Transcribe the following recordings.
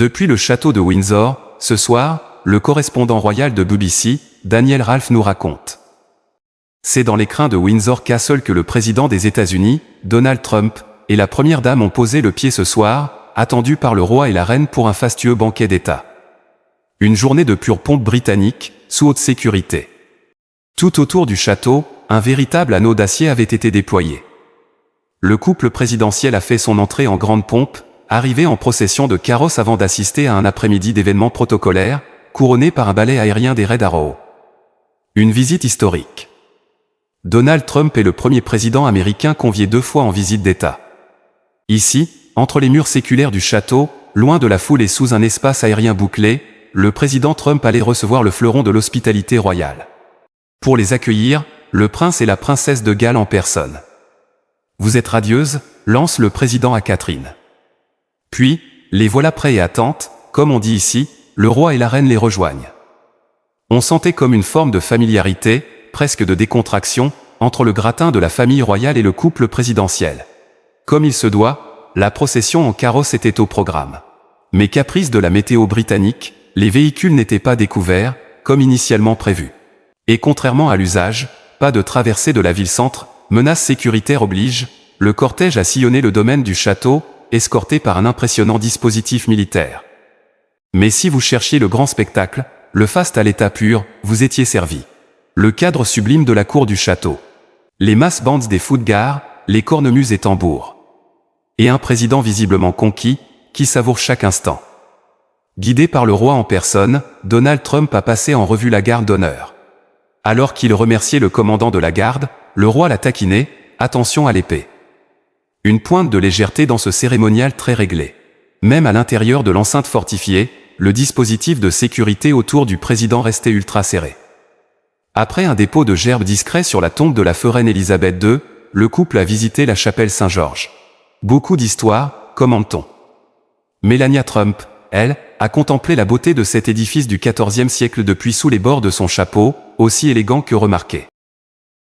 Depuis le château de Windsor, ce soir, le correspondant royal de BBC, Daniel Ralph nous raconte. C'est dans les crins de Windsor Castle que le président des États-Unis, Donald Trump, et la première dame ont posé le pied ce soir, attendus par le roi et la reine pour un fastueux banquet d'État. Une journée de pure pompe britannique, sous haute sécurité. Tout autour du château, un véritable anneau d'acier avait été déployé. Le couple présidentiel a fait son entrée en grande pompe, arrivé en procession de carrosse avant d'assister à un après-midi d'événements protocolaires, couronné par un ballet aérien des Red Arrow. Une visite historique. Donald Trump est le premier président américain convié 2 fois en visite d'État. Ici, entre les murs séculaires du château, loin de la foule et sous un espace aérien bouclé, le président Trump allait recevoir le fleuron de l'hospitalité royale. Pour les accueillir, le prince et la princesse de Galles en personne. « Vous êtes radieuse » lance le président à Catherine. Puis, les voilà prêts et attentes, comme on dit ici, le roi et la reine les rejoignent. On sentait comme une forme de familiarité, presque de décontraction, entre le gratin de la famille royale et le couple présidentiel. Comme il se doit, la procession en carrosse était au programme. Mais caprice de la météo britannique, les véhicules n'étaient pas découverts, comme initialement prévu. Et contrairement à l'usage, pas de traversée de la ville-centre, menace sécuritaire oblige, le cortège a sillonné le domaine du château, escorté par un impressionnant dispositif militaire. Mais si vous cherchiez le grand spectacle, le faste à l'état pur, vous étiez servi. Le cadre sublime de la cour du château. Les mass bands des footgars, les cornemuses et tambours. Et un président visiblement conquis, qui savoure chaque instant. Guidé par le roi en personne, Donald Trump a passé en revue la garde d'honneur. Alors qu'il remerciait le commandant de la garde, le roi l'a taquiné, attention à l'épée. Une pointe de légèreté dans ce cérémonial très réglé. Même à l'intérieur de l'enceinte fortifiée, le dispositif de sécurité autour du président restait ultra serré. Après un dépôt de gerbes discret sur la tombe de la foraine Élisabeth II, le couple a visité la chapelle Saint-Georges. Beaucoup d'histoires, commente-t-on. Melania Trump, elle, a contemplé la beauté de cet édifice du XIVe siècle depuis sous les bords de son chapeau, aussi élégant que remarqué.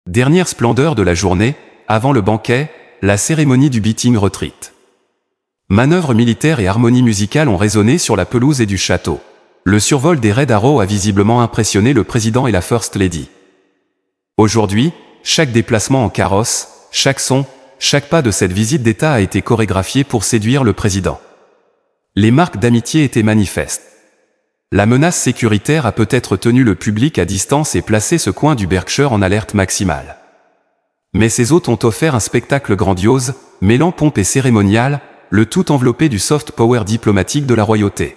Dernière splendeur de la journée, avant le banquet, la cérémonie du beating retreat. Manœuvres militaires et harmonie musicale ont résonné sur la pelouse et du château. Le survol des Red Arrow a visiblement impressionné le président et la First Lady. Aujourd'hui, chaque déplacement en carrosse, chaque son, chaque pas de cette visite d'État a été chorégraphié pour séduire le président. Les marques d'amitié étaient manifestes. La menace sécuritaire a peut-être tenu le public à distance et placé ce coin du Berkshire en alerte maximale. Mais ses hôtes ont offert un spectacle grandiose, mêlant pompe et cérémonial, le tout enveloppé du soft power diplomatique de la royauté.